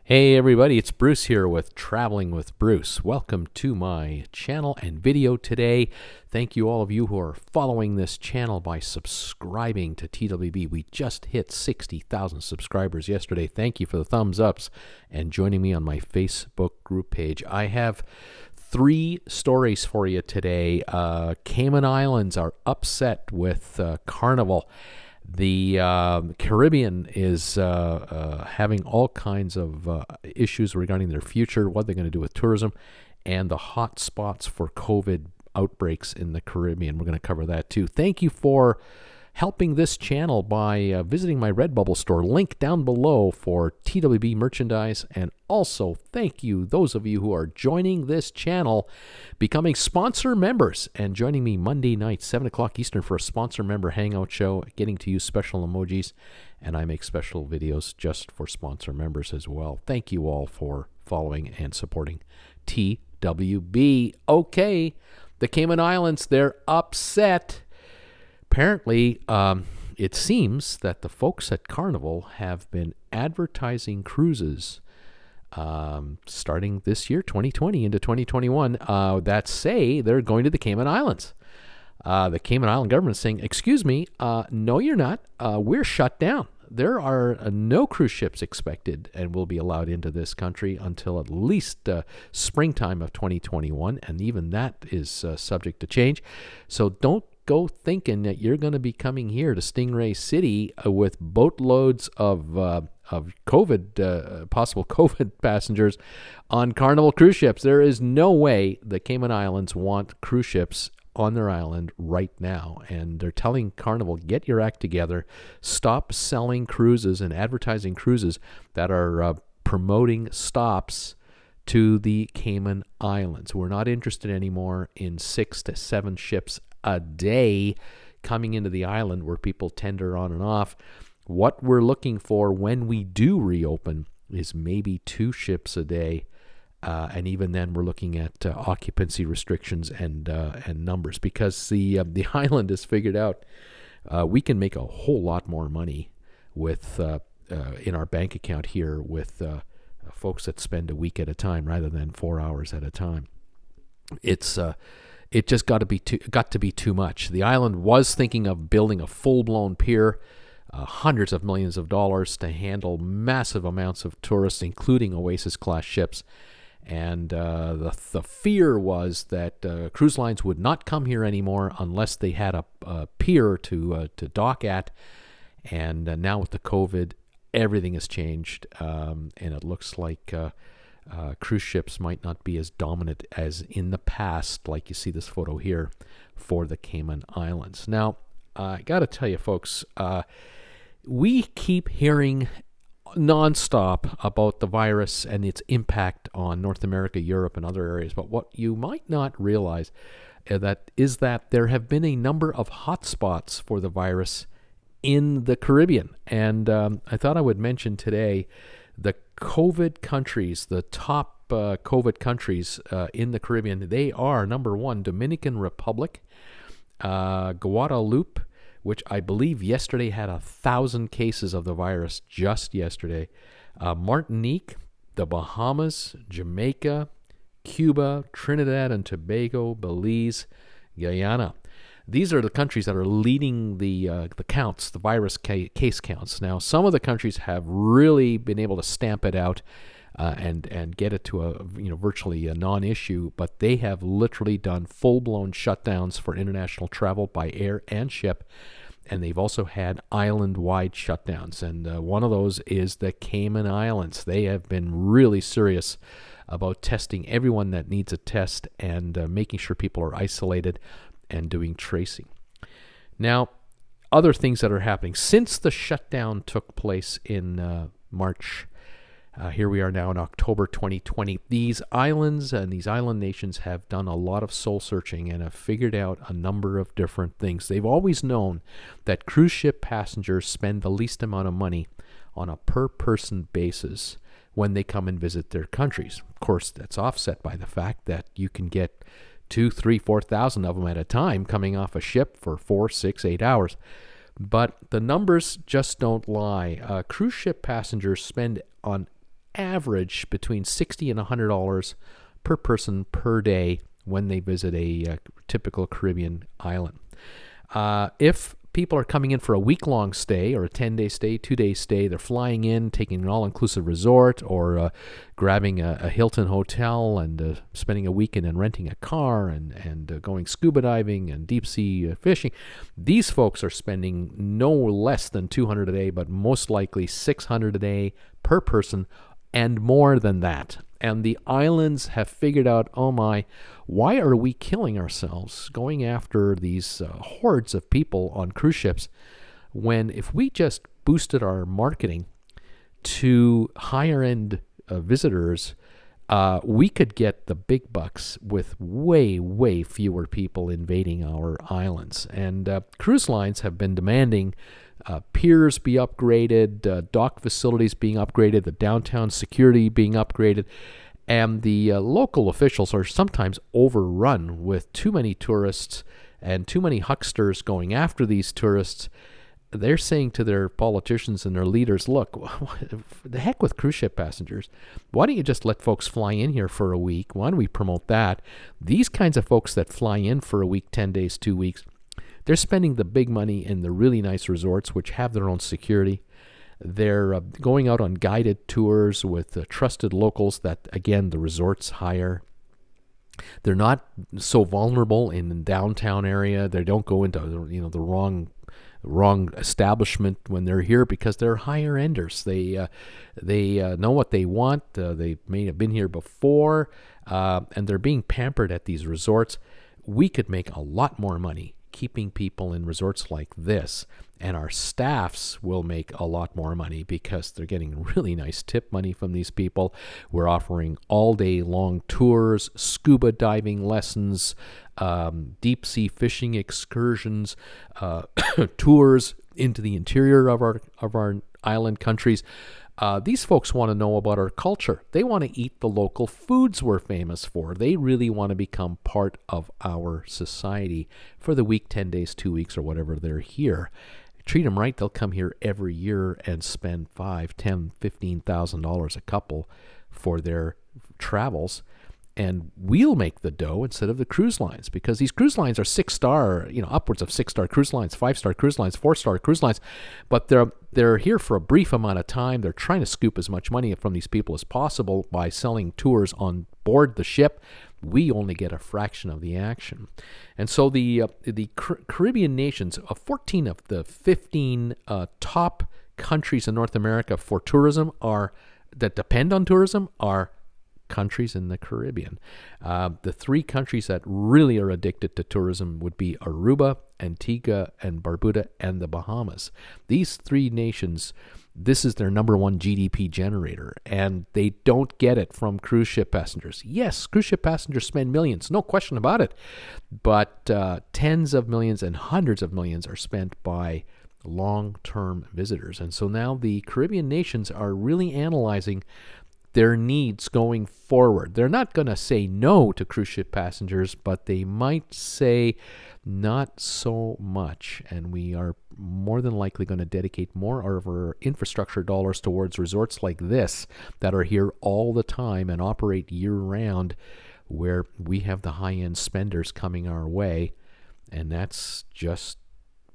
Hey everybody, it's Bruce here with Traveling with Bruce. Welcome to my channel and video today. Thank you all of you who are following this channel by subscribing to TWB. We just hit 60,000 subscribers yesterday. Thank you for the thumbs ups and joining me on my Facebook group page. I have three stories for you today. Cayman Islands are upset with Carnival. The Caribbean is having all kinds of issues regarding their future, what they're going to do with tourism, and the hot spots for COVID outbreaks in the Caribbean. We're going to cover that too. Thank you for helping this channel by visiting my Redbubble store. Link down below for TWB merchandise. And also, thank you, those of you who are joining this channel, becoming sponsor members and joining me Monday night, 7 o'clock Eastern for a sponsor member hangout show, getting to use special emojis. And I make special videos just for sponsor members as well. Thank you all for following and supporting TWB. Okay, the Cayman Islands, they're upset. Apparently, it seems that the folks at Carnival have been advertising cruises starting this year, 2020 into 2021, that say they're going to the Cayman Islands. The Cayman Island government is saying, excuse me, no you're not. We're shut down. There are no cruise ships expected and will be allowed into this country until at least springtime of 2021, and even that is subject to change. So don't go thinking that you're going to be coming here to Stingray City with boatloads of COVID, possible COVID passengers on Carnival cruise ships. There is no way the Cayman Islands want cruise ships on their island right now. And they're telling Carnival, get your act together. Stop selling cruises and advertising cruises that are promoting stops to the Cayman Islands. We're not interested anymore in 6 to 7 ships a day coming into the island where people tender on and off. What we're looking for when we do reopen is maybe 2 ships a day, and even then we're looking at occupancy restrictions and numbers, because the island has figured out we can make a whole lot more money with in our bank account here with folks that spend a week at a time rather than 4 hours at a time. It just got to be too much. The island was thinking of building a full-blown pier, hundreds of millions of dollars to handle massive amounts of tourists, including Oasis-class ships. And the fear was that cruise lines would not come here anymore unless they had a pier to dock at. And now with the COVID, everything has changed, and it looks like cruise ships might not be as dominant as in the past, like you see this photo here, for the Cayman Islands. Now, I got to tell you, folks, we keep hearing nonstop about the virus and its impact on North America, Europe, and other areas. But what you might not realize is that there have been a number of hotspots for the virus in the Caribbean. And I thought I would mention today the COVID countries, the top COVID countries in the Caribbean. They are, number one, Dominican Republic, Guadeloupe, which I believe yesterday had 1,000 cases of the virus just yesterday, Martinique, the Bahamas, Jamaica, Cuba, Trinidad and Tobago, Belize, Guyana. These are the countries that are leading the counts, the virus case counts. Now, some of the countries have really been able to stamp it out and get it to a virtually a non-issue, but they have literally done full-blown shutdowns for international travel by air and ship, and they've also had island-wide shutdowns. And one of those is the Cayman Islands. They have been really serious about testing everyone that needs a test and making sure people are isolated and doing tracing. Now, other things that are happening since the shutdown took place in March. Here we are now in October 2020. These islands and these island nations have done a lot of soul searching and have figured out a number of different things. They've always known that cruise ship passengers spend the least amount of money on a per person basis when they come and visit their countries. Of course, that's offset by the fact that you can get 2, 3, 4,000 of them at a time coming off a ship for 4, 6, 8 hours. But the numbers just don't lie. Cruise ship passengers spend on average between $60 and $100 per person per day when they visit a typical Caribbean island. If people are coming in for a week-long stay or a 10-day stay, 2-day stay, they're flying in, taking an all-inclusive resort, or grabbing a Hilton hotel and spending a weekend and renting a car and going scuba diving and deep-sea fishing. These folks are spending no less than $200 a day, but most likely $600 a day per person, and more than that. And the islands have figured out, oh my, why are we killing ourselves going after these hordes of people on cruise ships when if we just boosted our marketing to higher-end visitors, we could get the big bucks with way, way fewer people invading our islands. And cruise lines have been demanding piers be upgraded, dock facilities being upgraded, the downtown security being upgraded, and the local officials are sometimes overrun with too many tourists and too many hucksters going after these tourists. They're saying to their politicians and their leaders, look, the heck with cruise ship passengers. Why don't you just let folks fly in here for a week? Why don't we promote that? These kinds of folks that fly in for a week, 10 days, 2 weeks, they're spending the big money in the really nice resorts, which have their own security. They're going out on guided tours with trusted locals that, again, the resorts hire. They're not so vulnerable in the downtown area. They don't go into the wrong establishment when they're here because they're higher enders. They know what they want. They may have been here before, and they're being pampered at these resorts. We could make a lot more money keeping people in resorts like this, and our staffs will make a lot more money because they're getting really nice tip money from these people. We're offering all day long tours, scuba diving lessons, deep sea fishing excursions, tours into the interior of our island countries. These folks want to know about our culture. They want to eat the local foods we're famous for. They really want to become part of our society for the week, 10 days, 2 weeks, or whatever they're here. Treat them right, they'll come here every year and spend $5,000, $10,000, $15,000 a couple for their travels. And we'll make the dough instead of the cruise lines, because these cruise lines are 6-star, upwards of 6-star cruise lines, 5-star cruise lines, 4-star cruise lines, but they're here for a brief amount of time. They're trying to scoop as much money from these people as possible by selling tours on board the ship. We only get a fraction of the action. And so the Caribbean nations, 14 of the 15 top countries in North America for tourism that depend on tourism are countries in the Caribbean. The 3 countries that really are addicted to tourism would be Aruba, Antigua and Barbuda, and the Bahamas. These 3 nations, this is their number 1 GDP generator, and they don't get it from cruise ship passengers. Yes, cruise ship passengers spend millions, no question about it, but tens of millions and hundreds of millions are spent by long-term visitors. And so now the Caribbean nations are really analyzing their needs going forward. They're not going to say no to cruise ship passengers, but they might say not so much. And we are more than likely going to dedicate more of our infrastructure dollars towards resorts like this that are here all the time and operate year-round, where we have the high-end spenders coming our way. And that's just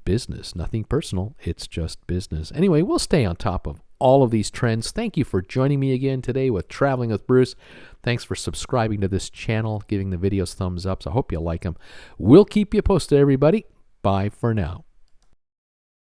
business. Nothing personal. It's just business. Anyway, we'll stay on top of all of these trends. Thank you for joining me again today with Traveling with Bruce. Thanks for subscribing to this channel, giving the videos thumbs ups. I hope you like them. We'll keep you posted, everybody. Bye for now.